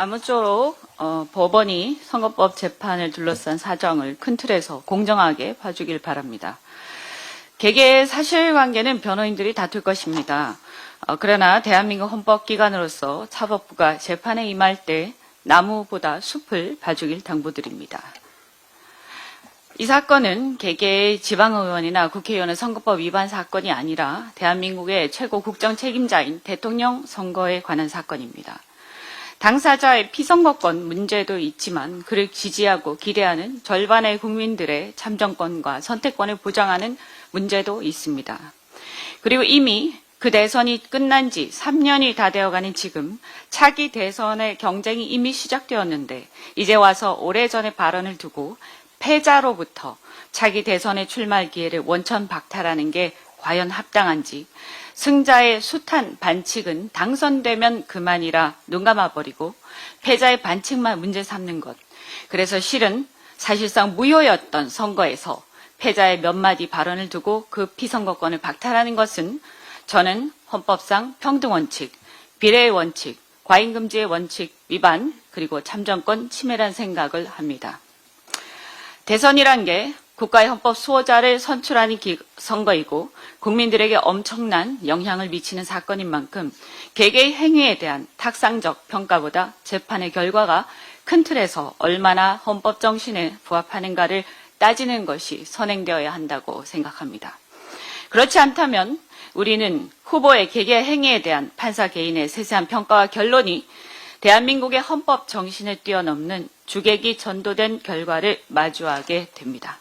아무쪼록 법원이 선거법 재판을 둘러싼 사정을 큰 틀에서 공정하게 봐주길 바랍니다. 개개의 사실관계는 변호인들이 다툴 것입니다. 그러나 대한민국 헌법기관으로서 사법부가 재판에 임할 때 나무보다 숲을 봐주길 당부드립니다. 이 사건은 개개의 지방의원이나 국회의원의 선거법 위반 사건이 아니라 대한민국의 최고 국정 책임자인 대통령 선거에 관한 사건입니다. 당사자의 피선거권 문제도 있지만 그를 지지하고 기대하는 절반의 국민들의 참정권과 선택권을 보장하는 문제도 있습니다. 그리고 이미 그 대선이 끝난 지 3년이 다 되어가는 지금 차기 대선의 경쟁이 이미 시작되었는데 이제 와서 오래전의 발언을 두고 패자로부터 차기 대선에 출마할 기회를 원천 박탈하는 게 과연 합당한지, 승자의 숱한 반칙은 당선되면 그만이라 눈 감아버리고 패자의 반칙만 문제 삼는 것. 그래서 실은 사실상 무효였던 선거에서 패자의 몇 마디 발언을 두고 그 피선거권을 박탈하는 것은 저는 헌법상 평등원칙, 비례의 원칙, 과잉금지의 원칙 위반, 그리고 참정권 침해란 생각을 합니다. 대선이란 게 국가의 헌법 수호자를 선출하는 선거이고 국민들에게 엄청난 영향을 미치는 사건인 만큼 개개의 행위에 대한 탁상적 평가보다 재판의 결과가 큰 틀에서 얼마나 헌법 정신에 부합하는가를 따지는 것이 선행되어야 한다고 생각합니다. 그렇지 않다면 우리는 후보의 개개 행위에 대한 판사 개인의 세세한 평가와 결론이 대한민국의 헌법 정신을 뛰어넘는 주객이 전도된 결과를 마주하게 됩니다.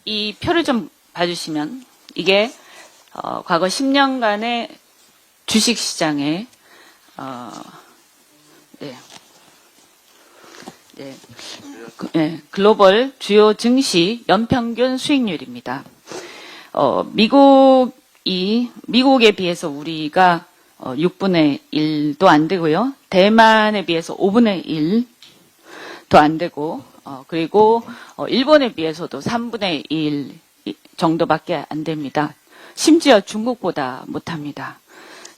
이 표를 좀 봐주시면 이게 과거 10년간의 주식시장의 글로벌 주요 증시 연평균 수익률입니다. 미국에 비해서 우리가 6분의 1도 안 되고요. 대만에 비해서 5분의 1도 안 되고 그리고 일본에 비해서도 3분의 1 정도밖에 안 됩니다. 심지어 중국보다 못합니다.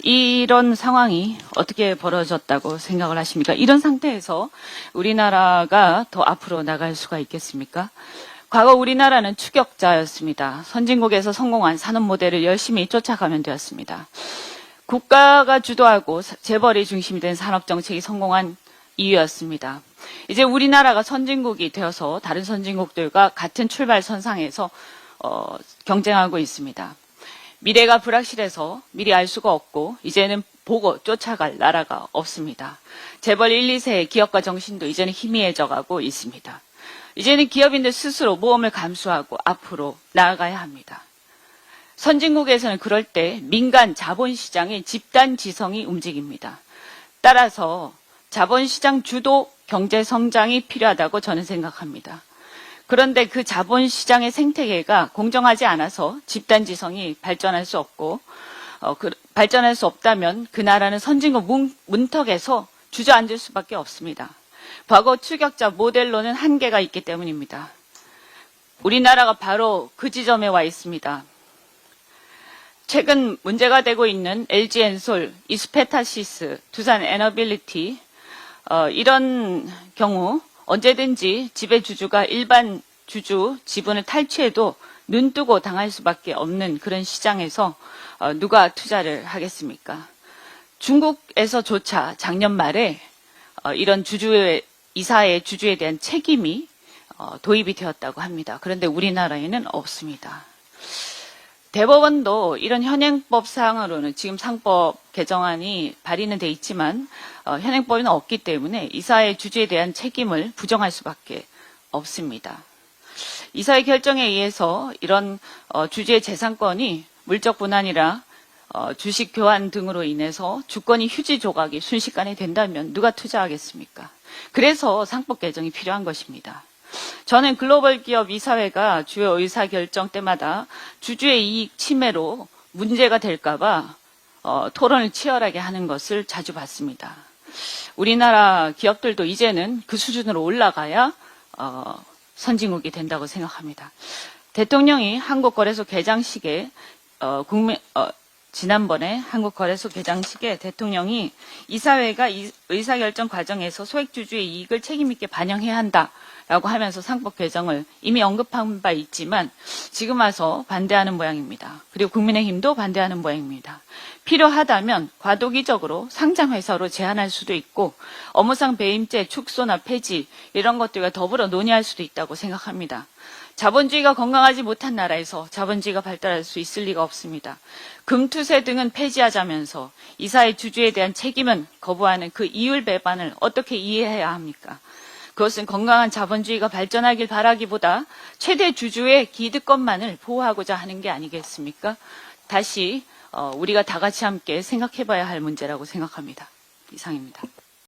이런 상황이 어떻게 벌어졌다고 생각을 하십니까? 이런 상태에서 우리나라가 더 앞으로 나갈 수가 있겠습니까? 과거 우리나라는 추격자였습니다. 선진국에서 성공한 산업 모델을 열심히 쫓아가면 되었습니다. 국가가 주도하고 재벌이 중심이 된 산업정책이 성공한 이유였습니다. 이제 우리나라가 선진국이 되어서 다른 선진국들과 같은 출발선상에서 경쟁하고 있습니다. 미래가 불확실해서 미리 알 수가 없고 이제는 보고 쫓아갈 나라가 없습니다. 재벌 1, 2세의 기업가 정신도 이제는 희미해져 가고 있습니다. 이제는 기업인들 스스로 모험을 감수하고 앞으로 나아가야 합니다. 선진국에서는 그럴 때 민간 자본시장의 집단지성이 움직입니다. 따라서 자본시장 주도 경제성장이 필요하다고 저는 생각합니다. 그런데 그 자본시장의 생태계가 공정하지 않아서 집단지성이 발전할 수 없고 발전할 수 없다면 그 나라는 선진국 문턱에서 주저앉을 수밖에 없습니다. 과거 추격자 모델로는 한계가 있기 때문입니다. 우리나라가 바로 그 지점에 와 있습니다. 최근 문제가 되고 있는 LG엔솔, 이스페타시스, 두산 에너빌리티 이런 경우 언제든지 지배주주가 일반 주주 지분을 탈취해도 눈뜨고 당할 수밖에 없는 그런 시장에서 누가 투자를 하겠습니까? 중국에서조차 작년 말에 이런 이사의 주주에 대한 책임이 도입이 되었다고 합니다. 그런데 우리나라에는 없습니다. 대법원도 이런 현행법상으로는 지금 상법 개정안이 발의는 돼 있지만 현행법은 없기 때문에 이사의 주주에 대한 책임을 부정할 수밖에 없습니다. 이사의 결정에 의해서 이런 주주의 재산권이 물적 분할이라 주식 교환 등으로 인해서 주권이 휴지 조각이 순식간에 된다면 누가 투자하겠습니까? 그래서 상법 개정이 필요한 것입니다. 저는 글로벌 기업 이사회가 주요 의사결정 때마다 주주의 이익 침해로 문제가 될까봐 토론을 치열하게 하는 것을 자주 봤습니다. 우리나라 기업들도 이제는 그 수준으로 올라가야 선진국이 된다고 생각합니다. 대통령이 한국거래소 개장식에 지난번에 한국거래소 개장식에 대통령이 이사회가 의사결정 과정에서 소액주주의 이익을 책임있게 반영해야 한다라고 하면서 상법 개정을 이미 언급한 바 있지만 지금 와서 반대하는 모양입니다. 그리고 국민의힘도 반대하는 모양입니다. 필요하다면 과도기적으로 상장회사로 제한할 수도 있고 업무상 배임죄 축소나 폐지 이런 것들과 더불어 논의할 수도 있다고 생각합니다. 자본주의가 건강하지 못한 나라에서 자본주의가 발달할 수 있을 리가 없습니다. 금투세 등은 폐지하자면서 이사의 주주에 대한 책임은 거부하는 그 이율 배반을 어떻게 이해해야 합니까? 그것은 건강한 자본주의가 발전하길 바라기보다 최대 주주의 기득권만을 보호하고자 하는 게 아니겠습니까? 다시 우리가 다 같이 함께 생각해봐야 할 문제라고 생각합니다. 이상입니다.